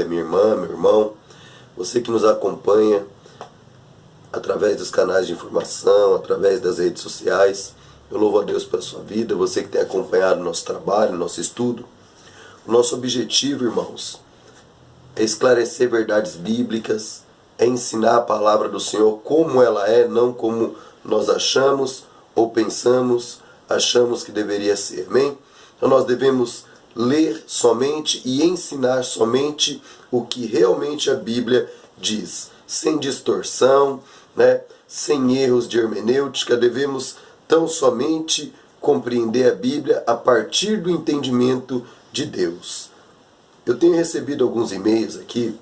minha irmã, meu irmão, você que nos acompanha através dos canais de informação, através das redes sociais. Eu louvo a Deus pela sua vida, você que tem acompanhado nosso trabalho, nosso estudo. O nosso objetivo, irmãos, é esclarecer verdades bíblicas, é ensinar a palavra do Senhor como ela é, não como nós achamos ou pensamos, achamos que deveria ser. Amém? Então nós devemos ler somente e ensinar somente o que realmente a Bíblia diz, sem distorção, sem erros de hermenêutica. Devemos tão somente compreender a Bíblia a partir do entendimento de Deus. Eu tenho recebido alguns e-mails aqui,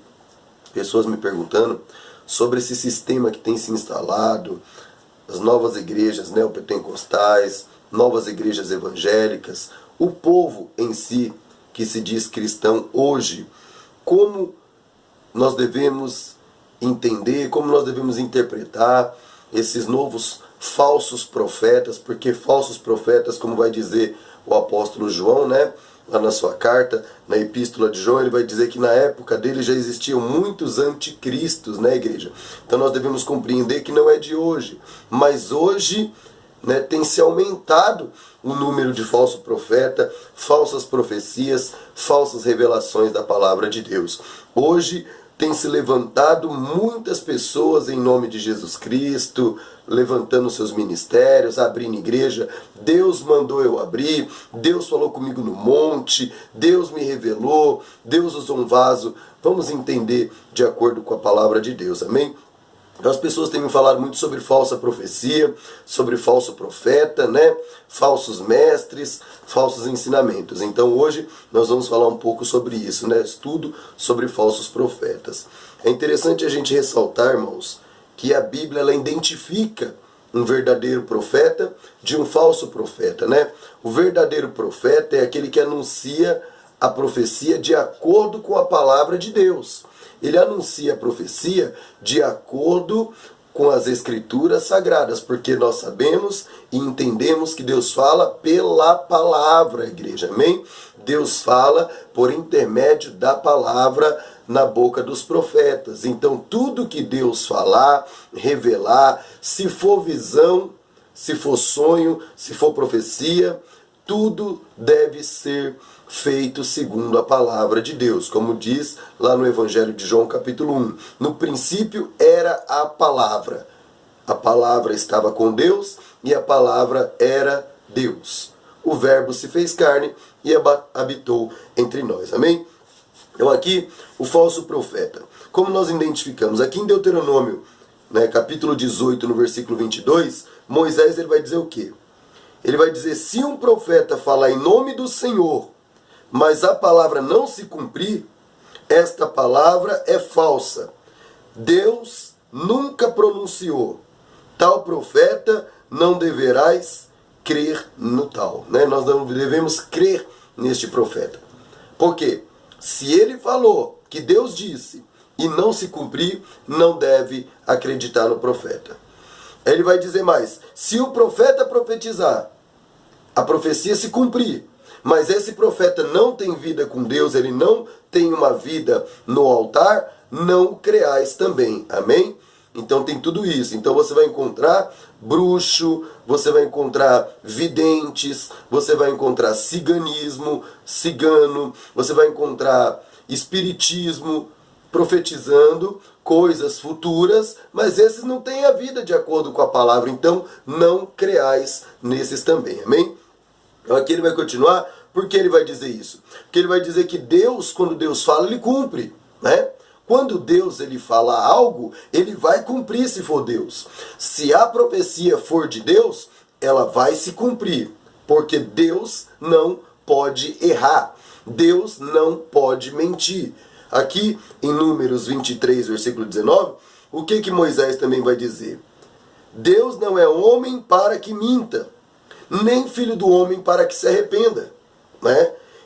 pessoas me perguntando sobre esse sistema que tem se instalado, as novas igrejas neopentecostais, novas igrejas evangélicas, o povo em si, que se diz cristão hoje, como nós devemos entender, como nós devemos interpretar esses novos falsos profetas, porque falsos profetas, como vai dizer o apóstolo João, lá na sua carta, na epístola de João, ele vai dizer que na época dele já existiam muitos anticristos na igreja. Então nós devemos compreender que não é de hoje, mas hoje tem se aumentado o número de falso profeta, falsas profecias, falsas revelações da palavra de Deus. Hoje tem se levantado muitas pessoas em nome de Jesus Cristo, levantando seus ministérios, abrindo igreja. Deus mandou eu abrir, Deus falou comigo no monte, Deus me revelou, Deus usou um vaso. Vamos entender de acordo com a palavra de Deus, amém? Então, as pessoas têm me falado muito sobre falsa profecia, sobre falso profeta, falsos mestres, falsos ensinamentos. Então hoje nós vamos falar um pouco sobre isso, estudo sobre falsos profetas. É interessante a gente ressaltar, irmãos, que a Bíblia ela identifica um verdadeiro profeta de um falso profeta, O verdadeiro profeta é aquele que anuncia a profecia de acordo com a palavra de Deus. Ele anuncia a profecia de acordo com as escrituras sagradas, porque nós sabemos e entendemos que Deus fala pela palavra, igreja, amém? Deus fala por intermédio da palavra na boca dos profetas. Então tudo que Deus falar, revelar, se for visão, se for sonho, se for profecia, tudo deve ser feito segundo a palavra de Deus, como diz lá no Evangelho de João capítulo 1. No princípio era a palavra estava com Deus e a palavra era Deus. O verbo se fez carne e habitou entre nós, amém? Então aqui o falso profeta, como nós identificamos? Aqui em Deuteronômio, capítulo 18, no versículo 22, Moisés ele vai dizer o quê? Ele vai dizer, se um profeta falar em nome do Senhor, mas a palavra não se cumprir, esta palavra é falsa. Deus nunca pronunciou. Tal profeta não deverás crer no tal. Nós não devemos crer neste profeta. Por quê? Se ele falou que Deus disse e não se cumprir, não deve acreditar no profeta. Ele vai dizer mais, se o profeta profetizar, a profecia se cumprir, mas esse profeta não tem vida com Deus, ele não tem uma vida no altar, não creais também, amém? Então tem tudo isso. Então você vai encontrar bruxo, você vai encontrar videntes, você vai encontrar ciganismo, cigano, você vai encontrar espiritismo, profetizando coisas futuras, mas esses não têm a vida de acordo com a palavra, então não creais nesses também, amém? Então aqui ele vai continuar, por que ele vai dizer isso? Porque ele vai dizer que Deus, quando Deus fala, ele cumpre, Quando Deus ele fala algo, ele vai cumprir se for Deus. Se a profecia for de Deus, ela vai se cumprir, porque Deus não pode errar, Deus não pode mentir. Aqui em Números 23, versículo 19, o que Moisés também vai dizer? Deus não é homem para que minta, nem filho do homem para que se arrependa.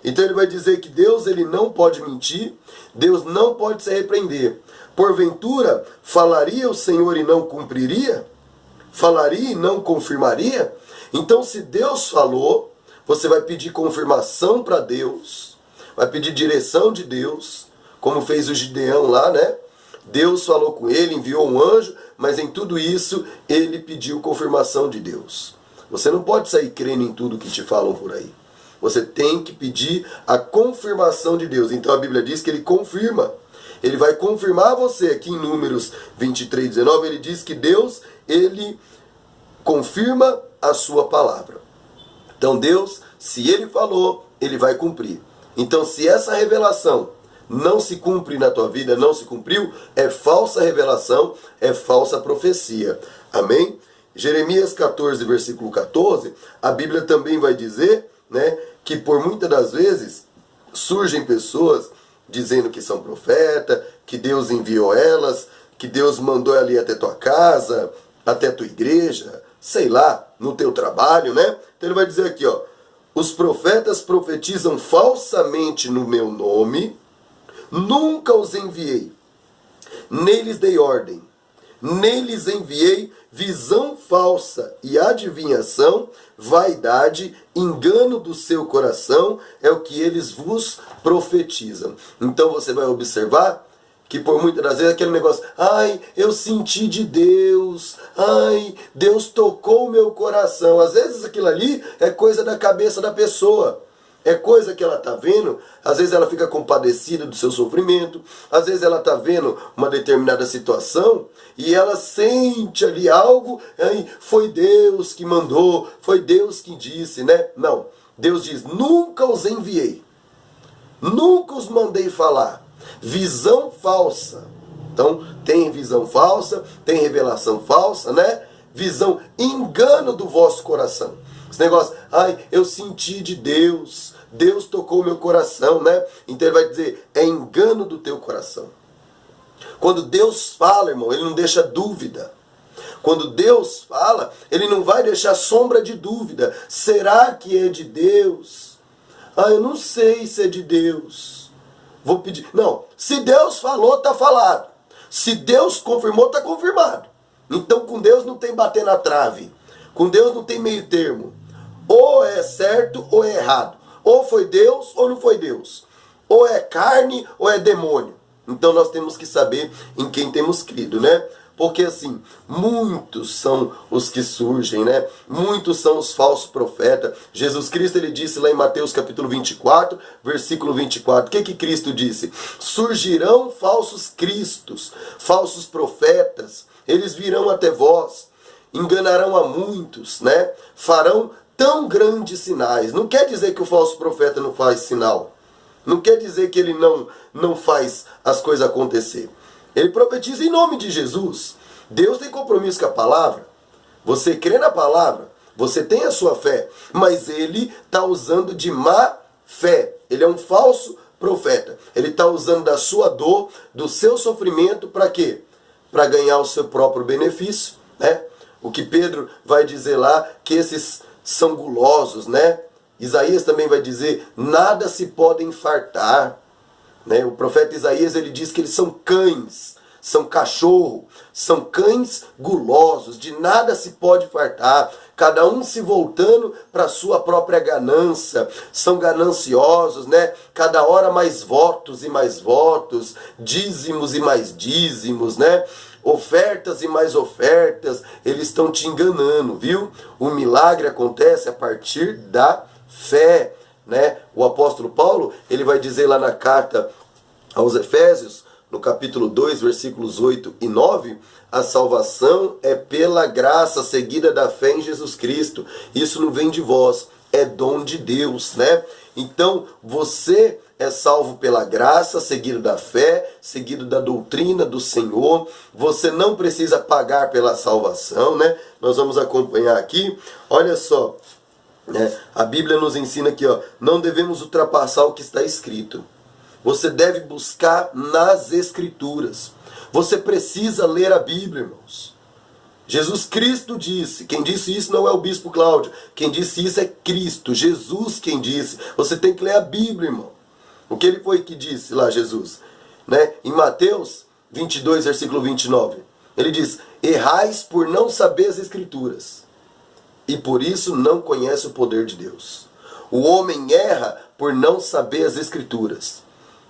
Então ele vai dizer que Deus ele não pode mentir, Deus não pode se arrepender. Porventura, falaria o Senhor e não cumpriria? Falaria e não confirmaria? Então se Deus falou, você vai pedir confirmação para Deus, vai pedir direção de Deus, como fez o Gideão lá, né? Deus falou com ele, enviou um anjo, mas em tudo isso ele pediu confirmação de Deus. Você não pode sair crendo em tudo que te falam por aí. Você tem que pedir a confirmação de Deus. Então a Bíblia diz que ele confirma. Ele vai confirmar você. Aqui em Números 23, 19, ele diz que Deus, ele confirma a sua palavra. Então Deus, se ele falou, ele vai cumprir. Então se essa revelação não se cumpre na tua vida, não se cumpriu, é falsa revelação, é falsa profecia. Amém? Jeremias 14, versículo 14, a Bíblia também vai dizer, né, que por muitas das vezes surgem pessoas dizendo que são profeta, que Deus enviou elas, que Deus mandou ali até tua casa, até tua igreja, sei lá, no teu trabalho, né? Então ele vai dizer aqui, ó, os profetas profetizam falsamente no meu nome, nunca os enviei, nem lhes dei ordem, nem lhes enviei visão falsa e adivinhação, vaidade, engano do seu coração, é o que eles vos profetizam. Então você vai observar que por muitas das vezes aquele negócio, ai, eu senti de Deus, ai, Deus tocou o meu coração. Às vezes aquilo ali é coisa da cabeça da pessoa. É coisa que ela está vendo, às vezes ela fica compadecida do seu sofrimento, às vezes ela está vendo uma determinada situação e ela sente ali algo, aí foi Deus que mandou, foi Deus que disse, né? Não, Deus diz, nunca os enviei, nunca os mandei falar. Visão falsa. Então, tem visão falsa, tem revelação falsa, né? Visão, engano do vosso coração. Esse negócio, ai, eu senti de Deus, Deus tocou o meu coração, né? Então ele vai dizer, é engano do teu coração. Quando Deus fala, irmão, ele não deixa dúvida. Quando Deus fala, ele não vai deixar sombra de dúvida. Será que é de Deus? Ah, eu não sei se é de Deus. Vou pedir. Não, se Deus falou, está falado. Se Deus confirmou, está confirmado. Então com Deus não tem bater na trave. Com Deus não tem meio termo. Ou é certo ou é errado. Ou foi Deus ou não foi Deus. Ou é carne ou é demônio. Então nós temos que saber em quem temos crido, né? Porque assim, muitos são os que surgem, né? Muitos são os falsos profetas. Jesus Cristo, ele disse lá em Mateus capítulo 24, versículo 24. O que Cristo disse? Surgirão falsos cristos, falsos profetas. Eles virão até vós, enganarão a muitos, né? Farão tão grandes sinais. Não quer dizer que o falso profeta não faz sinal. Não quer dizer que ele não faz as coisas acontecer. Ele profetiza em nome de Jesus. Deus tem compromisso com a palavra. Você crê na palavra, você tem a sua fé, mas ele está usando de má fé. Ele é um falso profeta. Ele está usando da sua dor, do seu sofrimento, para quê? Para ganhar o seu próprio benefício, né? O que Pedro vai dizer lá, que esses são gulosos, né? Isaías também vai dizer, nada se pode fartar. Né? O profeta Isaías, ele diz que eles são cães, são cachorro, são cães gulosos, de nada se pode fartar, cada um se voltando para a sua própria ganância, são gananciosos, né? Cada hora mais votos e mais votos, dízimos e mais dízimos, né? Ofertas e mais ofertas, eles estão te enganando, viu? O milagre acontece a partir da fé, né? O apóstolo Paulo, ele vai dizer lá na carta aos Efésios, no capítulo 2, versículos 8 e 9, a salvação é pela graça seguida da fé em Jesus Cristo. Isso não vem de vós, é dom de Deus, né? Então, você é salvo pela graça, seguido da fé, seguido da doutrina do Senhor. Você não precisa pagar pela salvação, né? Nós vamos acompanhar aqui. Olha só, né? A Bíblia nos ensina aqui, ó, não devemos ultrapassar o que está escrito. Você deve buscar nas Escrituras. Você precisa ler a Bíblia, irmãos. Jesus Cristo disse, quem disse isso não é o bispo Cláudio, quem disse isso é Cristo, Jesus quem disse. Você tem que ler a Bíblia, irmão. O que ele foi que disse lá, Jesus? Né? Em Mateus 22, versículo 29, ele diz, errais por não saber as Escrituras, e por isso não conhece o poder de Deus. O homem erra por não saber as Escrituras.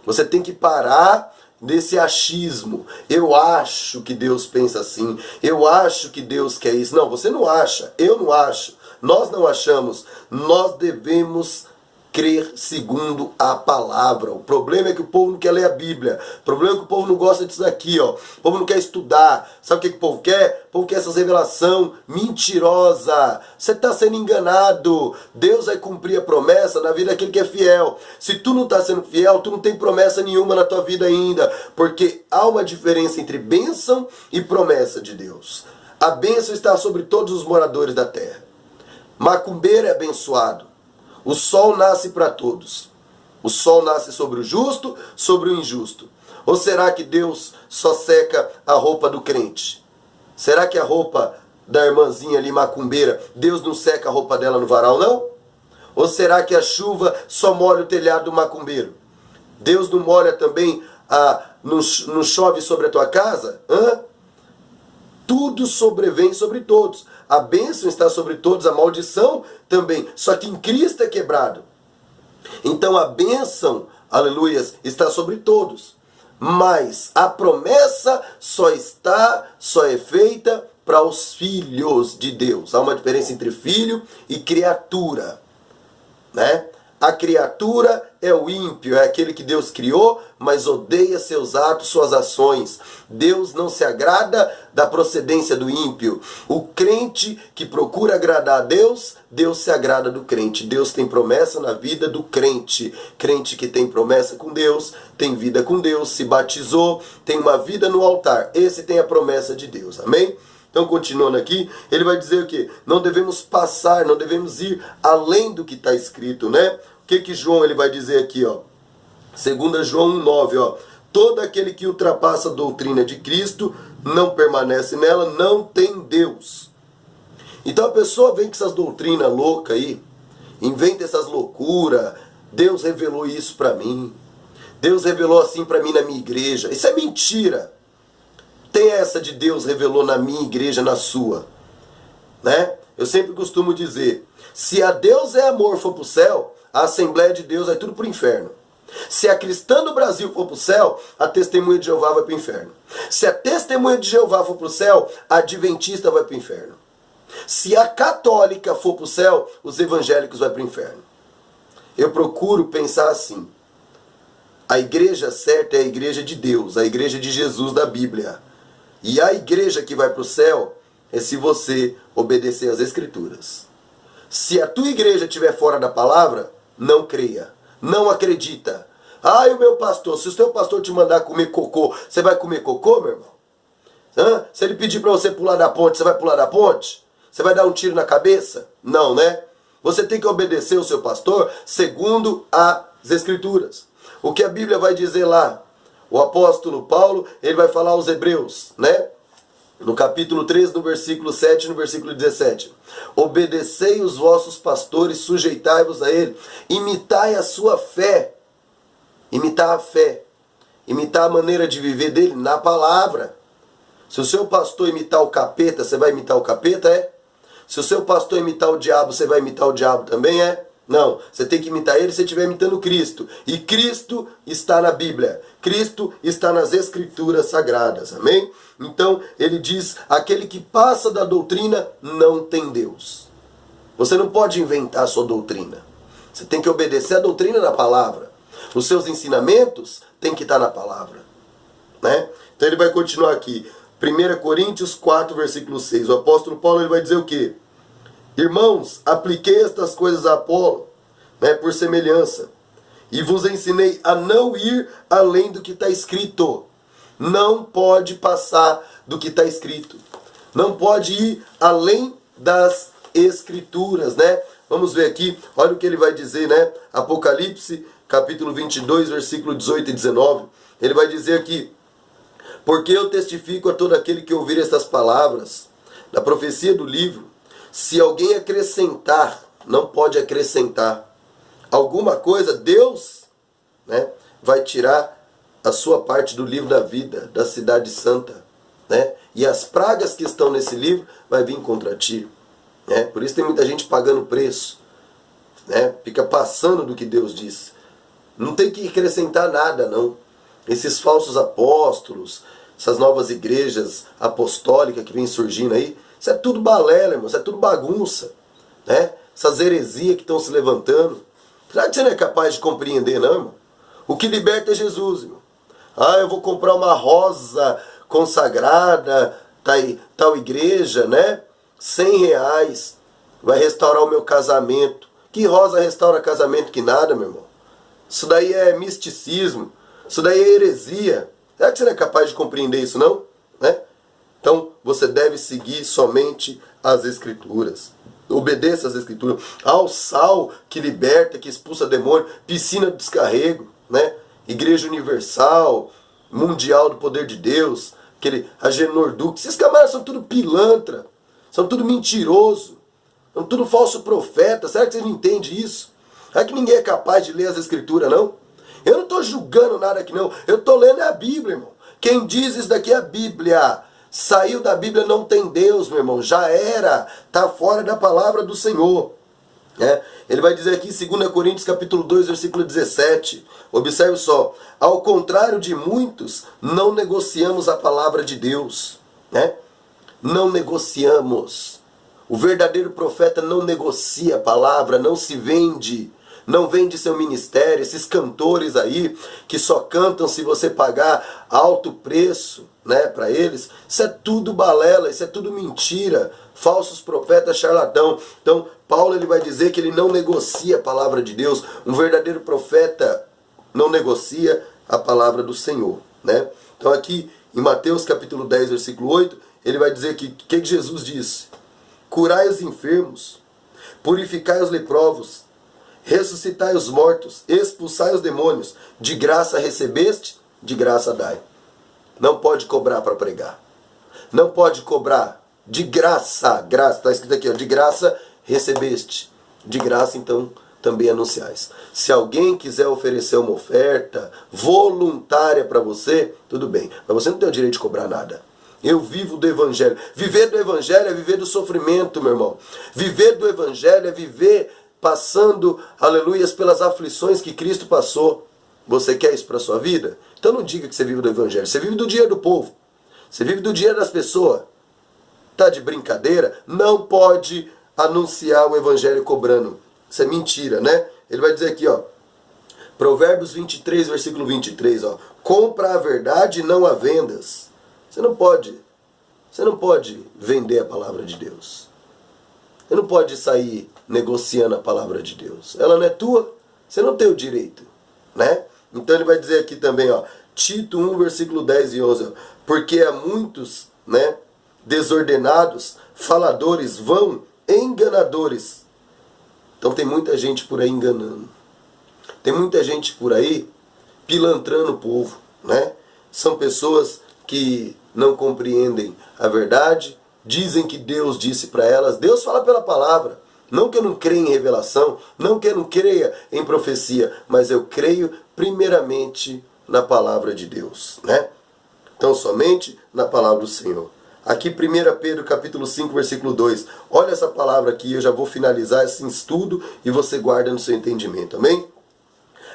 Você tem que parar desse achismo. Eu acho que Deus pensa assim. Eu acho que Deus quer isso. Não, você não acha. Eu não acho. Nós não achamos. Nós devemos crer segundo a palavra. O problema é que o povo não quer ler a Bíblia. O problema é que o povo não gosta disso daqui, ó. O povo não quer estudar. Sabe o que o povo quer? O povo quer essas revelação mentirosa. Você está sendo enganado. Deus vai cumprir a promessa na vida daquele que é fiel. Se tu não está sendo fiel, tu não tem promessa nenhuma na tua vida ainda. Porque há uma diferença entre bênção e promessa de Deus. A bênção está sobre todos os moradores da terra. Macumbeiro é abençoado. O sol nasce para todos. O sol nasce sobre o justo, sobre o injusto. Ou será que Deus só seca a roupa do crente? Será que a roupa da irmãzinha ali macumbeira, Deus não seca a roupa dela no varal, não? Ou será que a chuva só molha o telhado do macumbeiro? Deus não molha também, não chove sobre a tua casa? Tudo sobrevém sobre todos. A bênção está sobre todos, a maldição também. Só que em Cristo é quebrado. Então a bênção, aleluias, está sobre todos. Mas a promessa só é feita para os filhos de Deus. Há uma diferença entre filho e criatura, né? A criatura é o ímpio, é aquele que Deus criou, mas odeia seus atos, suas ações. Deus não se agrada da procedência do ímpio. O crente que procura agradar a Deus, Deus se agrada do crente. Deus tem promessa na vida do crente. Crente que tem promessa com Deus, tem vida com Deus, se batizou, tem uma vida no altar. Esse tem a promessa de Deus, amém? Então, continuando aqui, ele vai dizer o quê? Não devemos passar, não devemos ir além do que está escrito, né? O que João ele vai dizer aqui, ó? 2 João 1,9, ó. Todo aquele que ultrapassa a doutrina de Cristo, não permanece nela, não tem Deus. Então a pessoa vem com essas doutrinas loucas aí, inventa essas loucuras. Deus revelou isso para mim. Deus revelou assim para mim na minha igreja. Isso é mentira. Tem essa de Deus revelou na minha igreja, na sua, né? Eu sempre costumo dizer, se a Deus é amor for pro céu, a Assembleia de Deus vai tudo pro inferno. Se a cristã do Brasil for pro céu, a Testemunha de Jeová vai pro inferno. Se a Testemunha de Jeová for pro céu, a Adventista vai pro inferno. Se a católica for pro céu, os evangélicos vão pro inferno. Eu procuro pensar assim, a igreja certa é a igreja de Deus, a igreja de Jesus da Bíblia. E a igreja que vai para o céu é se você obedecer às Escrituras. Se a tua igreja estiver fora da palavra, não creia, não acredita. O meu pastor, se o seu pastor te mandar comer cocô, você vai comer cocô, meu irmão? Se ele pedir para você pular da ponte, você vai pular da ponte? Você vai dar um tiro na cabeça? Não, né? Você tem que obedecer o seu pastor segundo as Escrituras. O que a Bíblia vai dizer lá? O apóstolo Paulo, ele vai falar aos hebreus, né? No capítulo 3, no versículo 7 e no versículo 17. Obedecei os vossos pastores, sujeitai-vos a ele. Imitai a sua fé. Imitar a fé. Imitar a maneira de viver dele na palavra. Se o seu pastor imitar o capeta, você vai imitar o capeta, é? Se o seu pastor imitar o diabo, você vai imitar o diabo também, é? Não, você tem que imitar ele se você estiver imitando Cristo. E Cristo está na Bíblia. Cristo está nas Escrituras Sagradas. Amém? Então, ele diz, aquele que passa da doutrina não tem Deus. Você não pode inventar a sua doutrina. Você tem que obedecer a doutrina na palavra. Os seus ensinamentos têm que estar na palavra, né? Então ele vai continuar aqui. 1 Coríntios 4, versículo 6. O apóstolo Paulo ele vai dizer o quê? Irmãos, apliquei estas coisas a Apolo, né, por semelhança, e vos ensinei a não ir além do que está escrito. Não pode passar do que está escrito. Não pode ir além das Escrituras, né? Vamos ver aqui, olha o que ele vai dizer, né? Apocalipse, capítulo 22, versículo 18 e 19. Ele vai dizer aqui, porque eu testifico a todo aquele que ouvir estas palavras, da profecia do livro, se alguém acrescentar, não pode acrescentar alguma coisa, Deus, né, vai tirar a sua parte do livro da vida, da cidade santa, né? E as pragas que estão nesse livro vai vir contra ti, né? Por isso tem muita gente pagando preço, né? Fica passando do que Deus disse. Não tem que acrescentar nada, não. Esses falsos apóstolos, essas novas igrejas apostólicas que vem surgindo aí, isso é tudo balela, irmão, isso é tudo bagunça, né? Essas heresias que estão se levantando. Será que você não é capaz de compreender, não, irmão? O que liberta é Jesus, irmão. Ah, eu vou comprar uma rosa consagrada, tal igreja, né? R$ 100, vai restaurar o meu casamento. Que rosa restaura casamento que nada, meu irmão? Isso daí é misticismo, isso daí é heresia. Será que você não é capaz de compreender isso, não? Né? Então, você deve seguir somente as Escrituras. Obedeça às Escrituras. Ao sal que liberta, que expulsa demônio, piscina de descarrego, né? Igreja Universal, Mundial do Poder de Deus, aquele Agenor Duque. Esses camaradas são tudo pilantra, são tudo mentiroso, são tudo falso profeta. Será que você não entende isso? Será que ninguém é capaz de ler as Escrituras, não? Eu não estou julgando nada aqui, não. Eu estou lendo a Bíblia, irmão. Quem diz isso daqui é a Bíblia. Saiu da Bíblia, não tem Deus, meu irmão. Já era. Está fora da palavra do Senhor. Ele vai dizer aqui em 2 Coríntios capítulo 2, versículo 17. Observe só. Ao contrário de muitos, não negociamos a palavra de Deus. Não negociamos. O verdadeiro profeta não negocia a palavra, não se vende. Não vende seu ministério. Esses cantores aí que só cantam se você pagar alto preço, né, para eles, isso é tudo balela, isso é tudo mentira, falsos profetas, charlatão. Então Paulo ele vai dizer que ele não negocia a palavra de Deus. Um verdadeiro profeta não negocia a palavra do Senhor, né? Então aqui em Mateus capítulo 10, versículo 8, ele vai dizer que Jesus disse: curai os enfermos, purificai os leprosos, ressuscitai os mortos, expulsai os demônios, de graça recebeste, de graça dai. Não pode cobrar para pregar. Não pode cobrar. De graça. Graça, está escrito aqui, ó, de graça recebeste. De graça, então, também anunciais. Se alguém quiser oferecer uma oferta voluntária para você, tudo bem. Mas você não tem o direito de cobrar nada. Eu vivo do Evangelho. Viver do Evangelho é viver do sofrimento, meu irmão. Viver do Evangelho é viver passando, aleluias, pelas aflições que Cristo passou. Você quer isso para a sua vida? Então não diga que você vive do Evangelho. Você vive do dinheiro do povo. Você vive do dinheiro das pessoas. Tá de brincadeira? Não pode anunciar o Evangelho cobrando. Isso é mentira, né? Ele vai dizer aqui, ó. Provérbios 23, versículo 23, ó. Compra a verdade e não a vendas. Você não pode vender a palavra de Deus. Você não pode sair negociando a palavra de Deus. Ela não é tua, você não tem o direito, né? Então ele vai dizer aqui também, ó, Tito 1, versículo 10 e 11, ó, porque há muitos, né, desordenados, faladores, vão, enganadores. Então tem muita gente por aí enganando. Tem muita gente por aí pilantrando o povo, né? São pessoas que não compreendem a verdade, dizem que Deus disse para elas. Deus fala pela palavra. Não que eu não creia em revelação, não que eu não creia em profecia, mas eu creio primeiramente na palavra de Deus, né? Então somente na palavra do Senhor. Aqui 1 Pedro capítulo 5, versículo 2. Olha essa palavra aqui, eu já vou finalizar esse estudo e você guarda no seu entendimento, amém?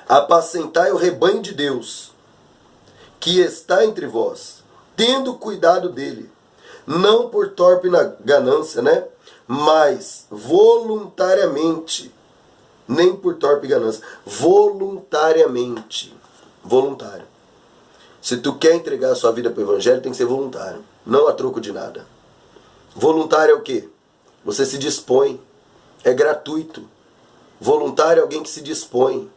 Apacentai o rebanho de Deus, que está entre vós, tendo cuidado dele, não por torpe na ganância, né? Mas voluntariamente, nem por torpe ganância, voluntariamente, voluntário. Se tu quer entregar a sua vida para o Evangelho, tem que ser voluntário, não a troco de nada. Voluntário é o quê? Você se dispõe, é gratuito. Voluntário é alguém que se dispõe,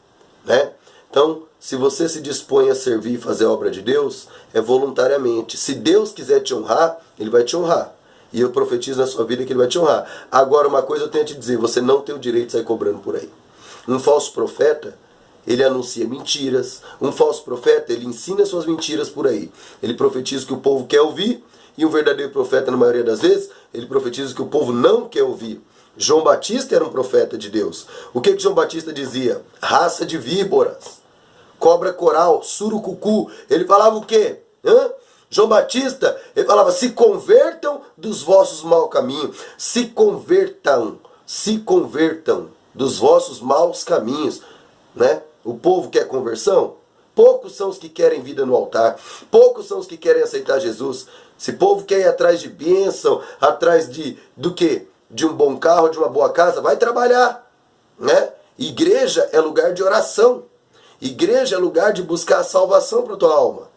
né? Então, se você se dispõe a servir e fazer a obra de Deus, é voluntariamente. Se Deus quiser te honrar, Ele vai te honrar. E eu profetizo na sua vida que Ele vai te honrar. Agora, uma coisa eu tenho a te dizer, você não tem o direito de sair cobrando por aí. Um falso profeta, ele anuncia mentiras. Um falso profeta, ele ensina suas mentiras por aí. Ele profetiza o que o povo quer ouvir. E um verdadeiro profeta, na maioria das vezes, ele profetiza o que o povo não quer ouvir. João Batista era um profeta de Deus. O que João Batista dizia? Raça de víboras, cobra coral, surucucu. Ele falava o quê? João Batista, ele falava, se convertam dos vossos maus caminhos. Se convertam dos vossos maus caminhos, né? O povo quer conversão? Poucos são os que querem vida no altar. Poucos são os que querem aceitar Jesus. Esse povo quer ir atrás de bênção, atrás do quê? De um bom carro, de uma boa casa, vai trabalhar, né? Igreja é lugar de oração. Igreja é lugar de buscar a salvação para a tua alma,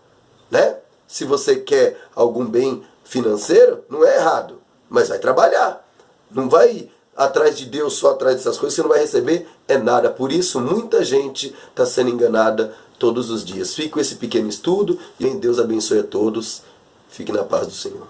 né? Se você quer algum bem financeiro, não é errado, mas vai trabalhar. Não vai ir atrás de Deus só atrás dessas coisas, você não vai receber nada. Por isso, muita gente está sendo enganada todos os dias. Fique com esse pequeno estudo e Deus abençoe a todos. Fique na paz do Senhor.